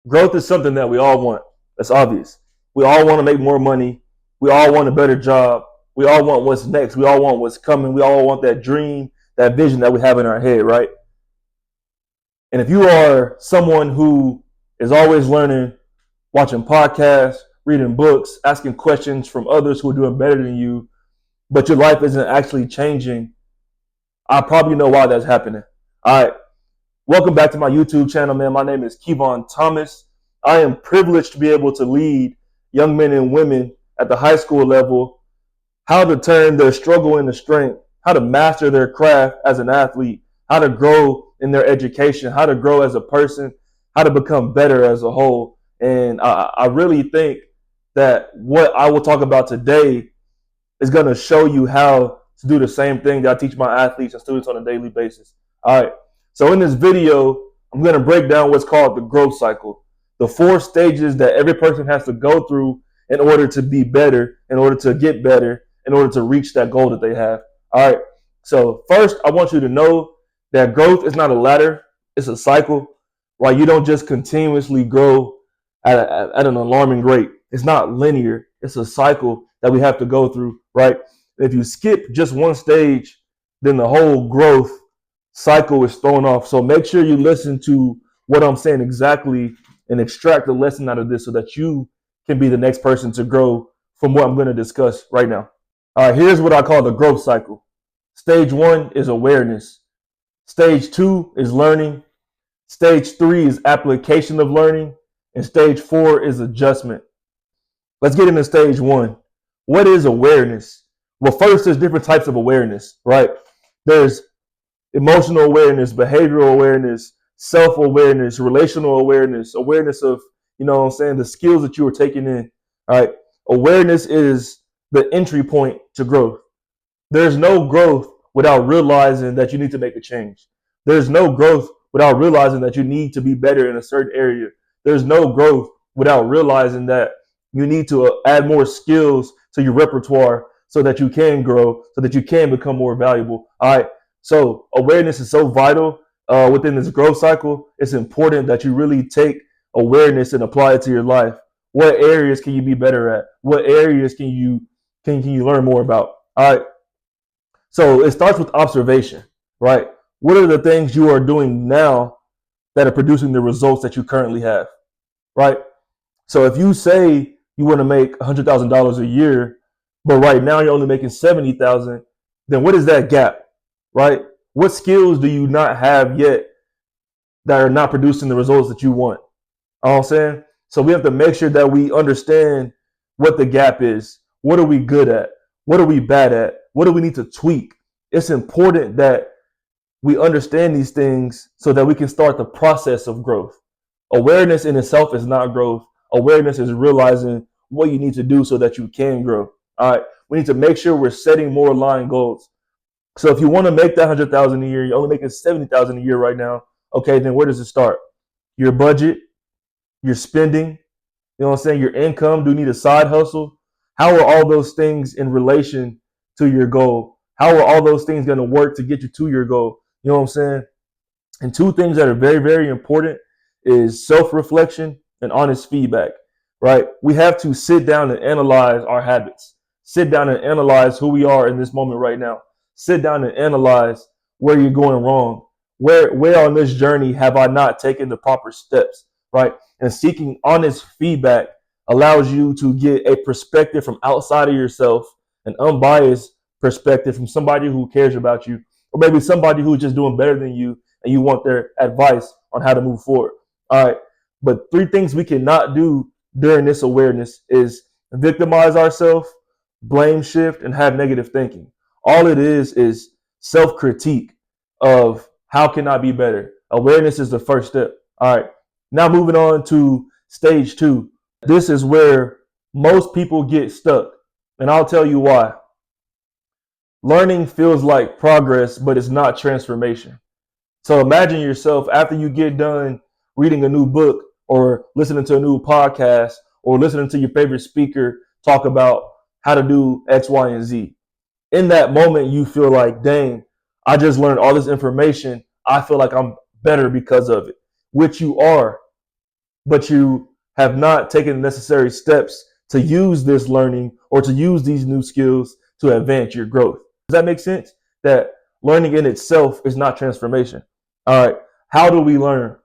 Growth is something that we all want. That's obvious. We all want to make more money. We all want a better job. We all want what's next. We all want what's coming. We all want that dream, that vision that we have in our head, right? And if you are someone who is always learning, watching podcasts, reading books, asking questions from others who are doing better than you, but your life isn't actually changing, I probably know why that's happening. All right. Welcome back to my YouTube channel, man. My name is Kevon Thomas. I am privileged to be able to lead young men and women at the high school level how to turn their struggle into strength, how to master their craft as an athlete, how to grow in their education, how to grow as a person, how to become better as a whole. And I really think that what I will talk about today is going to show you how to do the same thing that I teach my athletes and students on a daily basis. All right. So in this video, I'm going to break down what's called the growth cycle, the 4 stages that every person has to go through in order to be better, in order to get better, in order to reach that goal that they have. All right. So first, I want you to know that growth is not a ladder. It's a cycle, right? You don't just continuously grow at an alarming rate. It's not linear. It's a cycle that we have to go through, right? If you skip just one stage, then the whole growth cycle is thrown off. So make sure you listen to what I'm saying exactly and extract the lesson out of this so that you can be the next person to grow from what I'm going to discuss right now. All right, here's what I call the growth cycle. Stage 1 is awareness. Stage 2 is learning. Stage 3 is application of learning. And stage 4 is adjustment. Let's get into stage 1. What is awareness? Well, first, there's different types of awareness, right? There's emotional awareness, behavioral awareness, self-awareness, relational awareness, awareness of, the skills that you are taking in. All right. Awareness is the entry point to growth. There's no growth without realizing that you need to make a change. There's no growth without realizing that you need to be better in a certain area. There's no growth without realizing that you need to add more skills to your repertoire so that you can grow, so that you can become more valuable. All right. So awareness is so vital within this growth cycle. It's important that you really take awareness and apply it to your life. What areas can you be better at? What areas can you learn more about? All right. So it starts with observation, right? What are the things you are doing now that are producing the results that you currently have, right? So if you say you want to make $100,000 a year, but right now you're only making 70,000, then what is that gap? Right? What skills do you not have yet that are not producing the results that you want? You know what I'm saying? So we have to make sure that we understand what the gap is. What are we good at? What are we bad at? What do we need to tweak? It's important that we understand these things so that we can start the process of growth. Awareness in itself is not growth. Awareness is realizing what you need to do so that you can grow. All right. We need to make sure we're setting more aligned goals. So if you want to make that 100,000 a year, you're only making 70,000 a year right now. Okay, then where does it start? Your budget, your spending, you know what I'm saying? Your income. Do you need a side hustle? How are all those things in relation to your goal? How are all those things going to work to get you to your goal? You know what I'm saying? And 2 things that are very, very important is self-reflection and honest feedback, right? We have to sit down and analyze our habits. Sit down and analyze who we are in this moment right now. Sit down and analyze where you're going wrong. Where on this journey have I not taken the proper steps, right? And seeking honest feedback allows you to get a perspective from outside of yourself, an unbiased perspective from somebody who cares about you, or maybe somebody who's just doing better than you and you want their advice on how to move forward. All right. But 3 things we cannot do during this awareness is victimize ourselves, blame shift, and have negative thinking. All it is self-critique of how can I be better? Awareness is the first step. All right. Now moving on to stage 2. This is where most people get stuck. And I'll tell you why. Learning feels like progress, but it's not transformation. So imagine yourself after you get done reading a new book or listening to a new podcast or listening to your favorite speaker talk about how to do X, Y, and Z. In that moment, you feel like, dang, I just learned all this information. I feel like I'm better because of it, which you are. but you have not taken the necessary steps to use this learning or to use these new skills to advance your growth. Does that make sense? That learning in itself is not transformation. All right. How do we learn?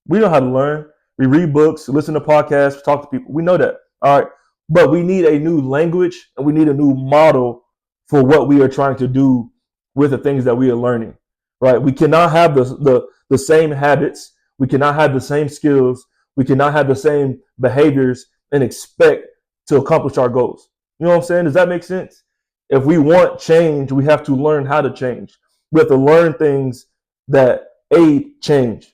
We know how to learn. We read books, listen to podcasts, talk to people. We know that. All right. But we need a new language and we need a new model for what we are trying to do with the things that we are learning. Right. We cannot have the same habits. We cannot have the same skills. We cannot have the same behaviors and expect to accomplish our goals. You know what I'm saying? Does that make sense? If we want change, we have to learn how to change. We have to learn things that aid change.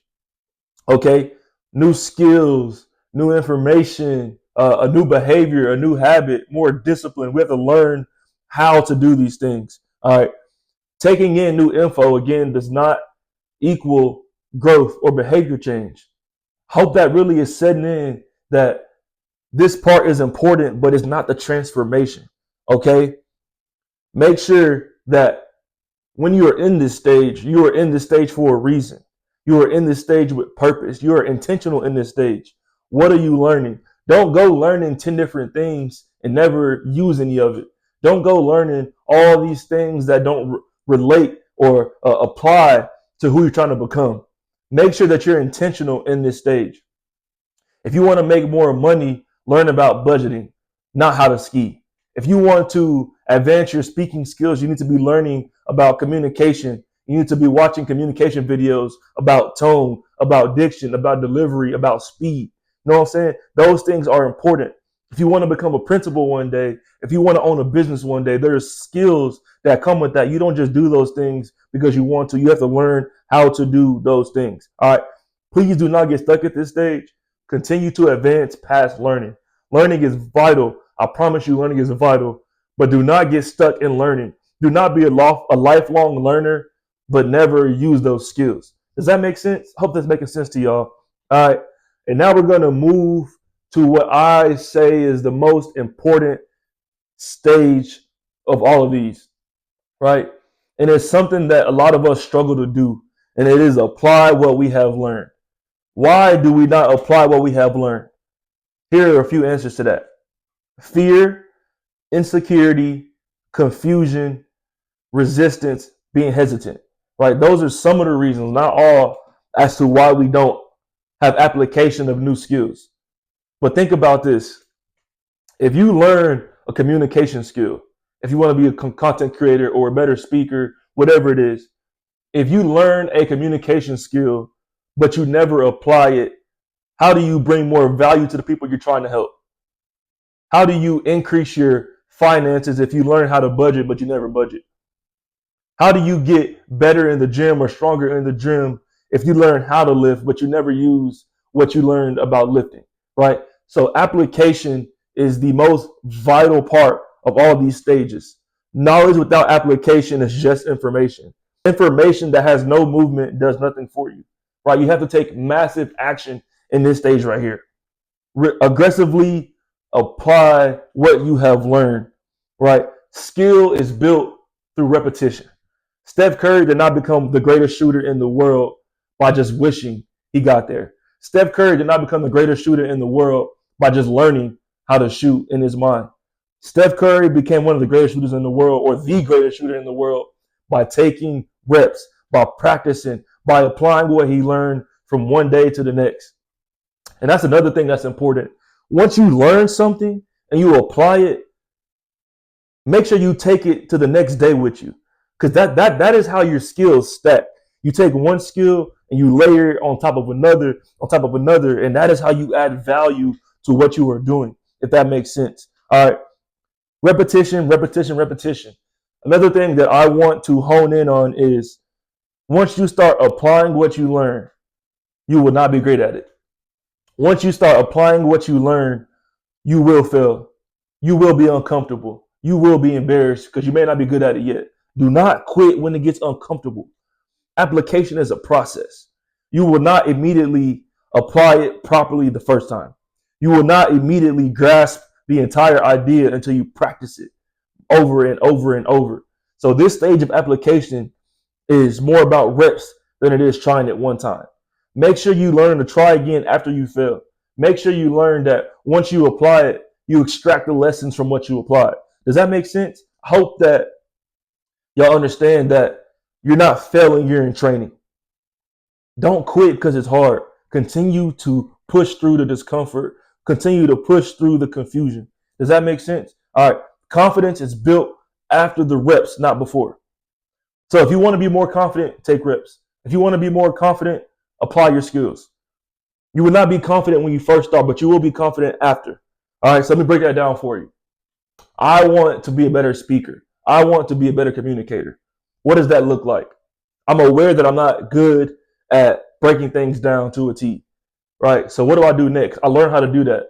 Okay, new skills, new information, a new behavior, a new habit, more discipline. We have to learn how to do these things. All right, taking in new info again does not equal growth or behavior change. Hope that really is setting in that this part is important, but it's not the transformation. Okay, make sure that when you are in this stage, you are in this stage for a reason. You are in this stage with purpose. You are intentional in this stage. What are you learning? Don't go learning 10 different things and never use any of it. Don't go learning all these things that don't relate or apply to who you're trying to become. Make sure that you're intentional in this stage. If you want to make more money, learn about budgeting, not how to ski. If you want to advance your speaking skills, you need to be learning about communication. You need to be watching communication videos about tone, about diction, about delivery, about speed. You know what I'm saying? Those things are important. If you want to become a principal one day, if you want to own a business one day, there's skills that come with that. You don't just do those things because you want to. You have to learn how to do those things. All right. Please do not get stuck at this stage. Continue to advance past learning. Learning is vital. I promise you, learning is vital. But do not get stuck in learning. Do not be a lifelong learner, but never use those skills. Does that make sense? Hope that's making sense to y'all. All right. And now we're going to move to what I say is the most important stage of all of these, right? And it's something that a lot of us struggle to do, and it is apply what we have learned. Why do we not apply what we have learned? Here are a few answers to that. Fear, insecurity, confusion, resistance, being hesitant, right? Those are some of the reasons, not all, as to why we don't have application of new skills. But think about this. If you learn a communication skill, if you want to be a content creator or a better speaker, whatever it is, if you learn a communication skill, but you never apply it, how do you bring more value to the people you're trying to help? How do you increase your finances if you learn how to budget, but you never budget? How do you get better in the gym or stronger in the gym if you learn how to lift, but you never use what you learned about lifting, right? So application is the most vital part of all these stages. Knowledge without application is just information. Information that has no movement does nothing for you, right? You have to take massive action in this stage right here. Aggressively apply what you have learned, right? Skill is built through repetition. Steph Curry did not become the greatest shooter in the world by just wishing he got there. Steph Curry did not become the greatest shooter in the world by just learning how to shoot in his mind. Steph Curry became one of the greatest shooters in the world, or the greatest shooter in the world, by taking reps, by practicing, by applying what he learned from one day to the next. And that's another thing that's important. Once you learn something and you apply it, make sure you take it to the next day with you. Because that is how your skills stack. You take one skill and you layer it on top of another, and that is how you add value to what you are doing, if that makes sense. All right. Repetition, repetition, repetition. Another thing that I want to hone in on is once you start applying what you learn, you will not be great at it. Once you start applying what you learn, you will fail. You will be uncomfortable. You will be embarrassed because you may not be good at it yet. Do not quit when it gets uncomfortable. Application is a process. You will not immediately apply it properly the first time. You will not immediately grasp the entire idea until you practice it over and over and over. So this stage of application is more about reps than it is trying it one time. Make sure you learn to try again after you fail. Make sure you learn that once you apply it, you extract the lessons from what you applied. Does that make sense? I hope that y'all understand that you're not failing, you're in training. Don't quit because it's hard. Continue to push through the discomfort. Continue to push through the confusion. Does that make sense? All right. Confidence is built after the reps, not before. So if you want to be more confident, take reps. If you want to be more confident, apply your skills. You will not be confident when you first start, but you will be confident after. All right. So let me break that down for you. I want to be a better speaker. I want to be a better communicator. What does that look like? I'm aware that I'm not good at breaking things down to a T, right? So what do I do next? I learn how to do that.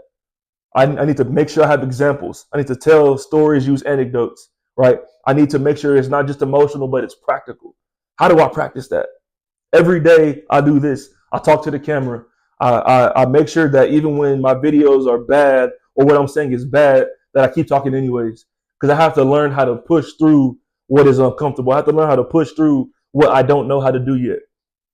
I need to make sure I have examples. I need to tell stories, use anecdotes, right? I need to make sure it's not just emotional, but it's practical. How do I practice that? Every day I do this. I talk to the camera. I make sure that even when my videos are bad or what I'm saying is bad, that I keep talking anyways. Because I have to learn how to push through what is uncomfortable. I have to learn how to push through what I don't know how to do yet.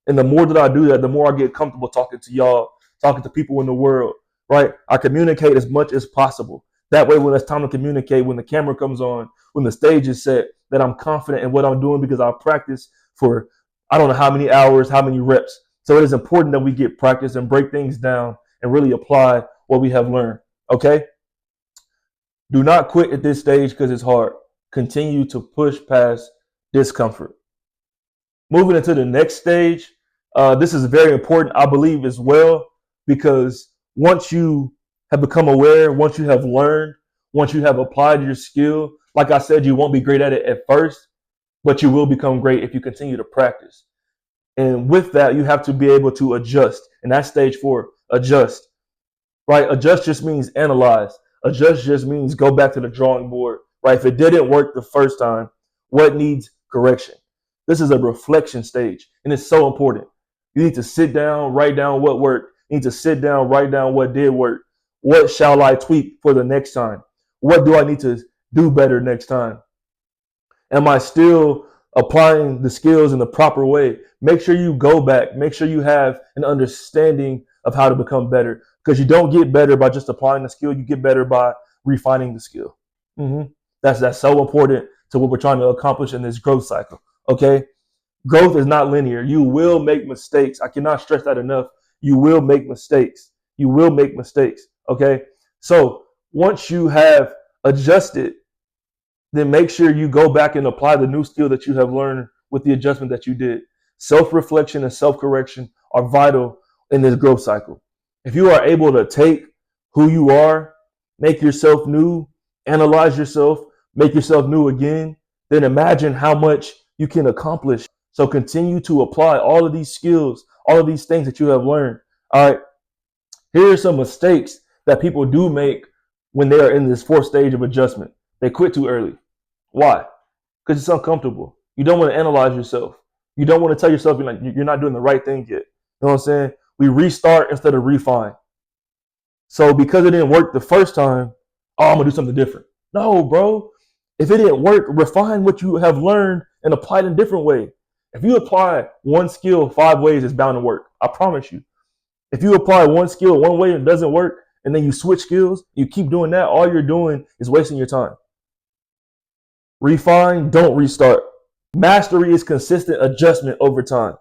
And the more that I do that, the more I get comfortable talking to y'all, talking to people in the world, right? I communicate as much as possible. That way, when it's time to communicate, when the camera comes on, when the stage is set, that I'm confident in what I'm doing because I practice for I don't know how many hours, how many reps. So it is important that we get practice and break things down and really apply what we have learned. Okay? Do not quit at this stage because it's hard. Continue to push past discomfort. Moving into the next stage, this is very important, I believe, as well, because once you have become aware, once you have learned, once you have applied your skill, like I said, you won't be great at it at first, but you will become great if you continue to practice. And with that, you have to be able to adjust. And that's stage 4, adjust, right? Adjust just means analyze. Adjust just means go back to the drawing board, right? If it didn't work the first time, what needs correction? This is a reflection stage, and it's so important. You need to sit down, write down what worked. You need to sit down, write down what did work. What shall I tweak for the next time? What do I need to do better next time? Am I still applying the skills in the proper way? Make sure you go back. Make sure you have an understanding of how to become better, because you don't get better by just applying the skill. You get better by refining the skill. That's so important to what we're trying to accomplish in this growth cycle. Okay, growth is not linear. You will make mistakes. I cannot stress that enough. You will make mistakes. You will make mistakes. Okay, so once you have adjusted, then make sure you go back and apply the new skill that you have learned with the adjustment that you did. Self-reflection and self-correction are vital in this growth cycle. If you are able to take who you are, make yourself new, analyze yourself, make yourself new again, then imagine how much you can accomplish. So continue to apply all of these skills, all of these things that you have learned. All right. Here are some mistakes that people do make when they are in this 4th stage of adjustment. They quit too early. Why? Because it's uncomfortable. You don't want to analyze yourself. You don't want to tell yourself you're not doing the right thing yet. You know what I'm saying? We restart instead of refine. So because it didn't work the first time, I'm going to do something different. No, bro. If it didn't work, refine what you have learned and apply it in a different way. If you apply one skill 5 ways, it's bound to work. I promise you. If you apply one skill one way and it doesn't work, and then you switch skills, you keep doing that, all you're doing is wasting your time. Refine, don't restart. Mastery is consistent adjustment over time.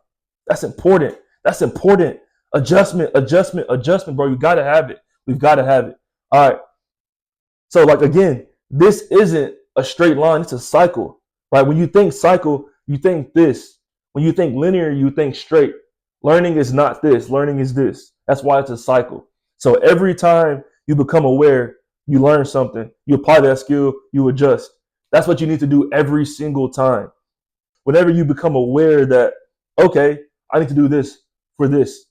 That's important. That's important. Adjustment, bro. You got to have it. We've got to have it. All right. So again, this isn't a straight line. It's a cycle, right? When you think cycle, you think this. When you think linear, you think straight. Learning is not this. Learning is this. That's why it's a cycle. So every time you become aware, you learn something, you apply that skill, you adjust. That's what you need to do every single time. Whenever you become aware that, okay, I need to do this for this,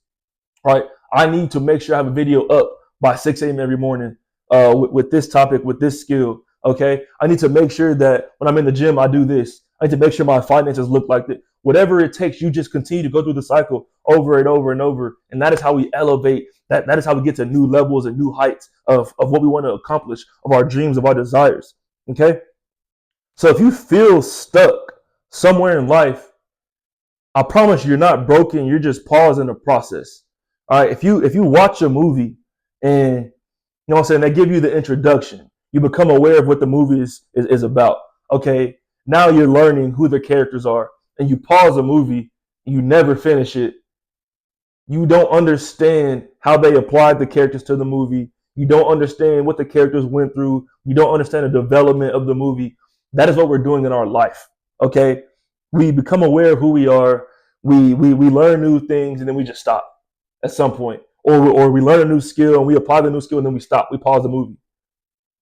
right? I need to make sure I have a video up by 6 a.m. every morning with this topic, with this skill, okay? I need to make sure that when I'm in the gym, I do this. I need to make sure my finances look like this. Whatever it takes, you just continue to go through the cycle over and over and over. And that is how we elevate. That is how we get to new levels and new heights of what we want to accomplish, of our dreams, of our desires, okay? So if you feel stuck somewhere in life, I promise you're not broken. You're just pausing the process. All right. If you watch a movie And you know what I'm saying? They give you the introduction. You become aware of what the movie is about. Okay, now you're learning who the characters are, and you pause a movie, you never finish it. You don't understand how they applied the characters to the movie. You don't understand what the characters went through. You don't understand the development of the movie. That is what we're doing in our life. Okay, we become aware of who we are. We learn new things, and then we just stop at some point, or we learn a new skill and we apply the new skill, and then we stop. We pause the movie.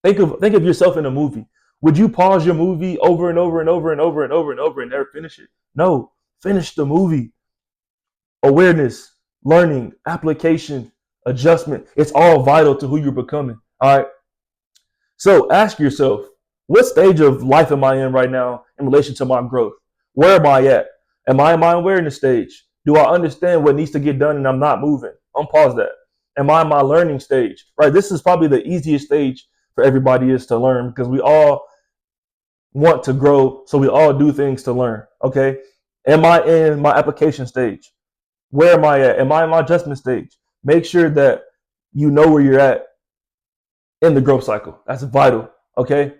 Think of yourself in a movie. Would you pause your movie over and over and over and over and over and over and never finish it? No, finish the movie. Awareness, learning, application, adjustment. It's all vital to who you're becoming. All right. So ask yourself, what stage of life am I in right now in relation to my growth? Where am I at? Am I in my awareness stage? Do I understand what needs to get done and I'm not moving? Unpause that. Am I in my learning stage? Right. This is probably the easiest stage for everybody is to learn because we all want to grow. So we all do things to learn. Okay. Am I in my application stage? Where am I at? Am I in my adjustment stage? Make sure that you know where you're at in the growth cycle. That's vital. Okay.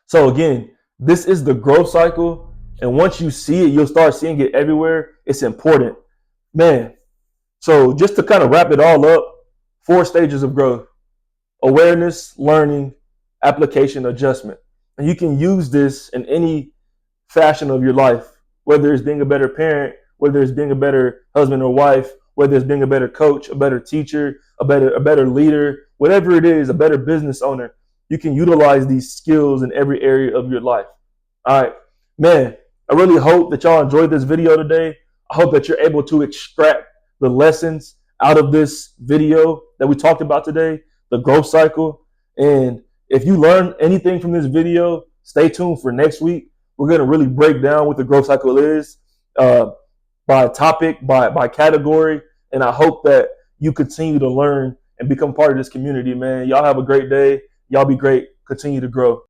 So again, this is the growth cycle. And once you see it, you'll start seeing it everywhere. It's important. Man. So just to kind of wrap it all up, 4 stages of growth: awareness, learning, application, adjustment. And you can use this in any fashion of your life, whether it's being a better parent, whether it's being a better husband or wife, whether it's being a better coach, a better teacher, a better leader, whatever it is, a better business owner. You can utilize these skills in every area of your life. All right, man, I really hope that y'all enjoyed this video today. I hope that you're able to extract the lessons out of this video that we talked about today, the growth cycle. And if you learn anything from this video, stay tuned for next week. We're going to really break down what the growth cycle is by topic, by category. And I hope that you continue to learn and become part of this community, man. Y'all have a great day. Y'all be great. Continue to grow.